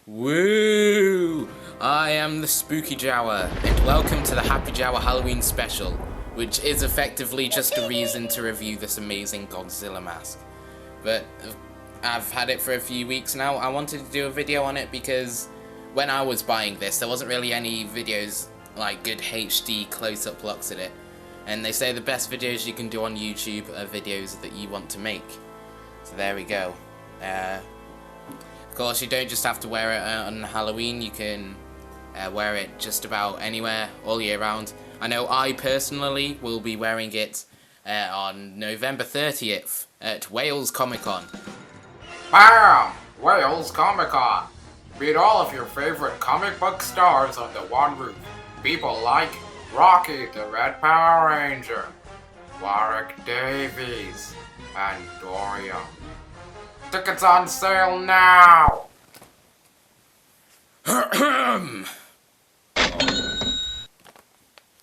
Woo! I am the Spooky Jawa, and welcome to the Happy Jawa Halloween special, which is effectively just a reason to review this amazing Godzilla mask. But I've had it for a few weeks now. I wanted to do a video on it because when I was buying this, there wasn't really any videos, like good HD close-up looks at it. And they say the best videos you can do on YouTube are videos that you want to make. So there we go. Of course, you don't just have to wear it on Halloween, you can wear it just about anywhere, all year round. I know I personally will be wearing it on November 30th at Wales Comic Con. BAM! Wales Comic Con! Meet all of your favorite comic book stars under one roof. People like Rocky the Red Power Ranger, Warwick Davies, and Doria. Tickets on sale now!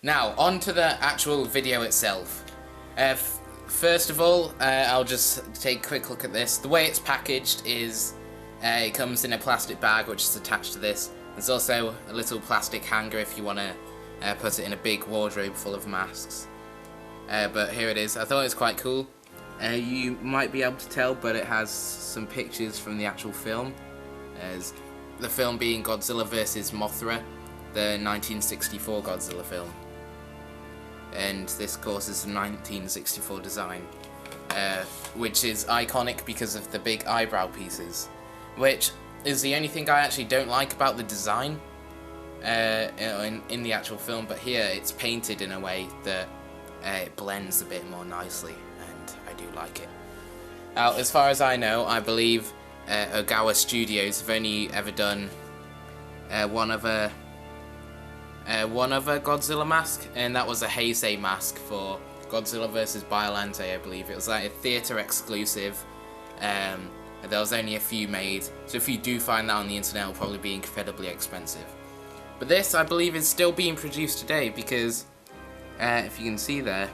Now, on to the actual video itself. First of all, I'll just take a quick look at this. The way it's packaged is it comes in a plastic bag which is attached to this. There's also a little plastic hanger if you want to put it in a big wardrobe full of masks. But here it is. I thought it was quite cool. You might be able to tell, but it has some pictures from the actual film. As the film being Godzilla vs. Mothra, the 1964 Godzilla film. And this, of course, is the 1964 design, which is iconic because of the big eyebrow pieces, which is the only thing I actually don't like about the design in the actual film, but here it's painted in a way that it blends a bit more nicely, and I do like it. Now, as far as I know, I believe Ogawa Studios have only ever done one other Godzilla mask, and that was a Heisei mask for Godzilla vs. Biollante, I believe. It was like a theatre exclusive, and there was only a few made, so if you do find that on the internet, it'll probably be incredibly expensive. But this, I believe, is still being produced today because, if you can see there,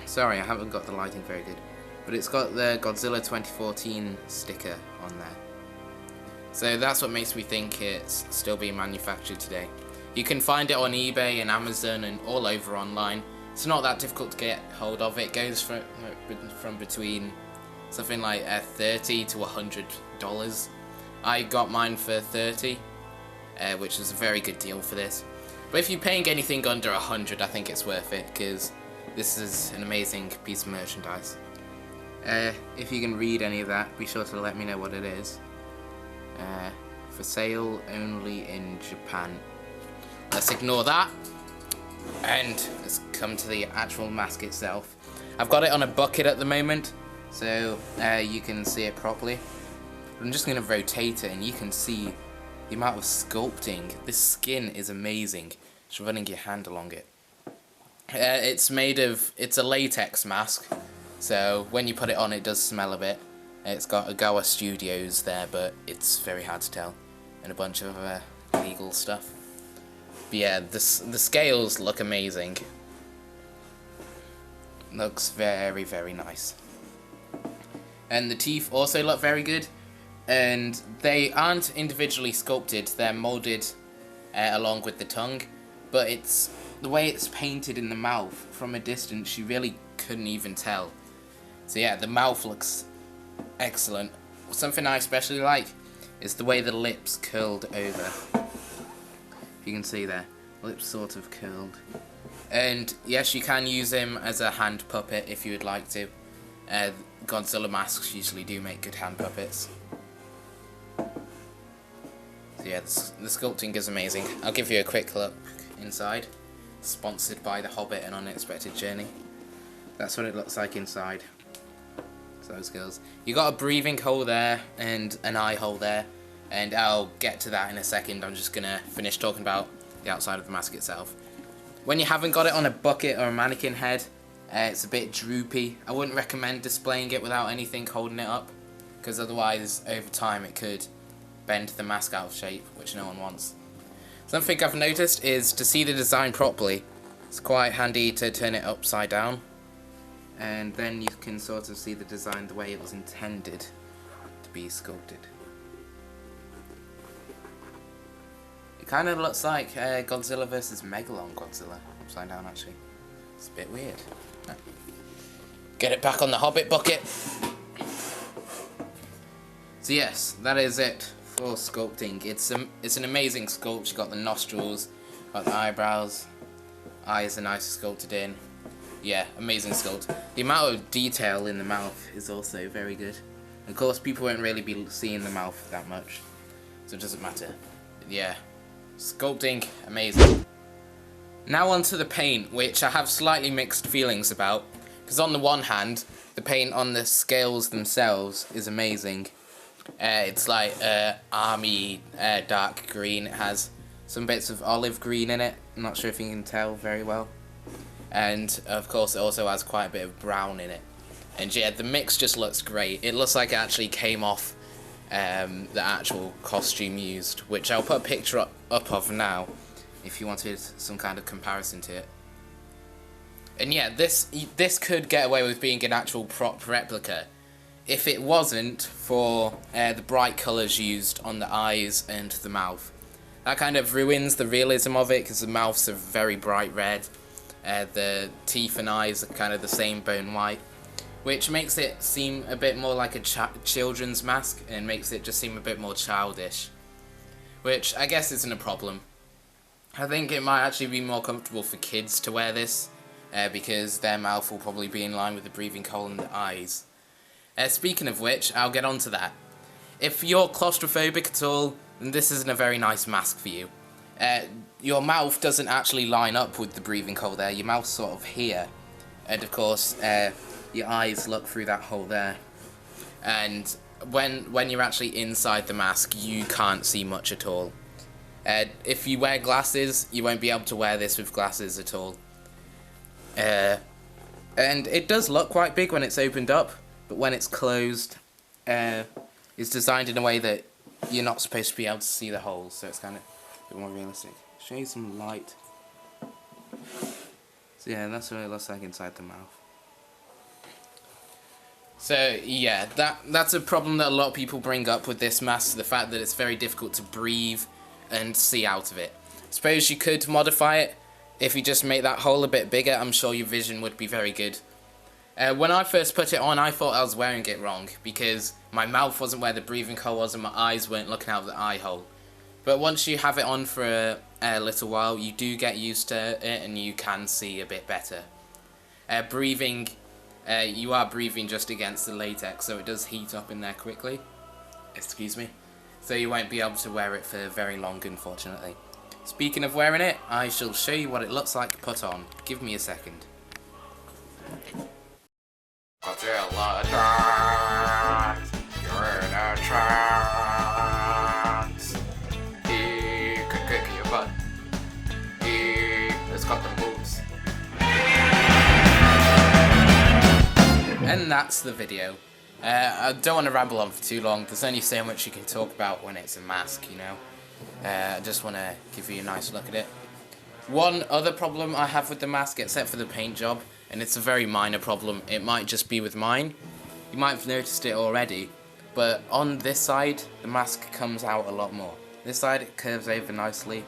sorry, I haven't got the lighting very good, but it's got the Godzilla 2014 sticker on there. So that's what makes me think it's still being manufactured today. You can find it on eBay and Amazon and all over online. It's not that difficult to get hold of. It goes from between something like $30 to $100. I got mine for $30, which is a very good deal for this. But if you're paying anything under $100, I think it's worth it because this is an amazing piece of merchandise. If you can read any of that, be sure to let me know what it is. For sale only in Japan. Let's ignore that, and let's come to the actual mask itself. I've got it on a bucket at the moment, so you can see it properly. I'm just going to rotate it, and you can see the amount of sculpting. This skin is amazing. Just running your hand along it. It's a latex mask, so when you put it on, it does smell a bit. It's got Ogawa Studios there, but it's very hard to tell, and a bunch of legal stuff. But yeah, the scales look amazing. Looks very, very nice. And the teeth also look very good. And they aren't individually sculpted, they're molded along with the tongue. But it's the way it's painted in the mouth. From a distance, you really couldn't even tell. So yeah, the mouth looks excellent. Something I especially like is the way the lips curled over. You can see there, lips sort of curled. And yes, you can use him as a hand puppet if you would like to. Godzilla masks usually do make good hand puppets. So yeah, the sculpting is amazing. I'll give you a quick look inside. Sponsored by The Hobbit: An Unexpected Journey. That's what it looks like inside. So those girls. You got a breathing hole there and an eye hole there. And I'll get to that in a second. I'm just going to finish talking about the outside of the mask itself. When you haven't got it on a bucket or a mannequin head, it's a bit droopy. I wouldn't recommend displaying it without anything holding it up, because otherwise, over time, it could bend the mask out of shape, which no one wants. Something I've noticed is to see the design properly, it's quite handy to turn it upside down, and then you can sort of see the design the way it was intended to be sculpted. It kind of looks like Godzilla versus Megalon Godzilla upside down actually. It's a bit weird. Get it back on the Hobbit bucket. So yes, that is it for sculpting. It's an amazing sculpt. You got the nostrils, got the eyebrows, eyes are nice sculpted in. Yeah, amazing sculpt. The amount of detail in the mouth is also very good. Of course, people won't really be seeing the mouth that much, so it doesn't matter. But yeah, sculpting, amazing. Now on to the paint, which I have slightly mixed feelings about. Because on the one hand, the paint on the scales themselves is amazing. It's like army dark green. It has some bits of olive green in it. I'm not sure if you can tell very well. And of course it also has quite a bit of brown in it. And yeah, the mix just looks great. It looks like it actually came off the actual costume used, which I'll put a picture up of now if you wanted some kind of comparison to it. And yeah, this could get away with being an actual prop replica if it wasn't for the bright colours used on the eyes and the mouth. That kind of ruins the realism of it because the mouths are very bright red. The teeth and eyes are kind of the same bone white, which makes it seem a bit more like a children's mask and makes it just seem a bit more childish, which I guess isn't a problem. I think it might actually be more comfortable for kids to wear this because their mouth will probably be in line with the breathing hole in the eyes. Speaking of which, I'll get on to that. If you're claustrophobic at all, then this isn't a very nice mask for you. Your mouth doesn't actually line up with the breathing hole there. Your mouth's sort of here. And of course, your eyes look through that hole there. And when you're actually inside the mask, you can't see much at all. If you wear glasses, you won't be able to wear this with glasses at all. And it does look quite big when it's opened up, but when it's closed, it's designed in a way that you're not supposed to be able to see the holes, so it's kind of a bit more realistic. Show you some light. So yeah, that's what it looks like inside the mouth. So yeah, that's a problem that a lot of people bring up with this mask, the fact that it's very difficult to breathe and see out of it. Suppose you could modify it. If you just make that hole a bit bigger, I'm sure your vision would be very good. When I first put it on, I thought I was wearing it wrong because my mouth wasn't where the breathing hole was and my eyes weren't looking out of the eye hole. But once you have it on for a little while, you do get used to it and you can see a bit better. Breathing, you are breathing just against the latex, so it does heat up in there quickly. Excuse me. So you won't be able to wear it for very long, unfortunately. Speaking of wearing it, I shall show you what it looks like put on. Give me a second. Godzilla dance, you're in a trance. He could kick your butt. He has got the moves. And that's the video. I don't want to ramble on for too long. There's only so much you can talk about when it's a mask, you know. I just want to give you a nice look at it. One other problem I have with the mask, except for the paint job, and it's a very minor problem, it might just be with mine. You might have noticed it already, but on this side, the mask comes out a lot more. This side it curves over nicely,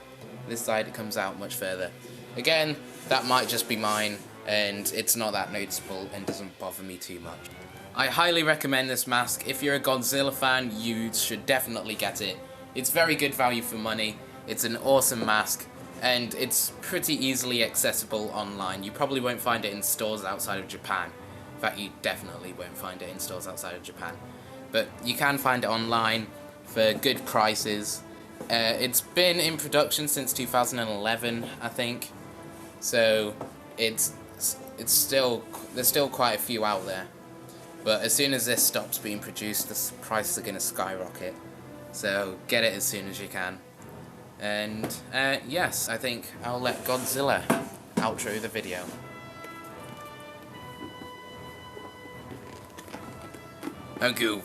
this side it comes out much further. Again, that might just be mine, and it's not that noticeable and doesn't bother me too much. I highly recommend this mask. If you're a Godzilla fan, you should definitely get it. It's very good value for money, it's an awesome mask, and it's pretty easily accessible online. You probably won't find it in stores outside of Japan. In fact, you definitely won't find it in stores outside of Japan. But you can find it online for good prices. It's been in production since 2011, I think. So there's still quite a few out there. But as soon as this stops being produced, the prices are going to skyrocket. So get it as soon as you can. And yes, I think I'll let Godzilla outro the video. Thank you.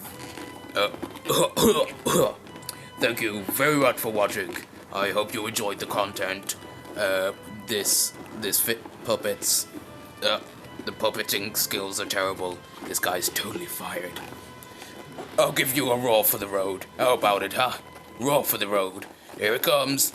Thank you very much for watching. I hope you enjoyed the content. This puppets. The puppeting skills are terrible. This guy's totally fired. I'll give you a roar for the road. How about it, huh? Roar for the road. Here it comes.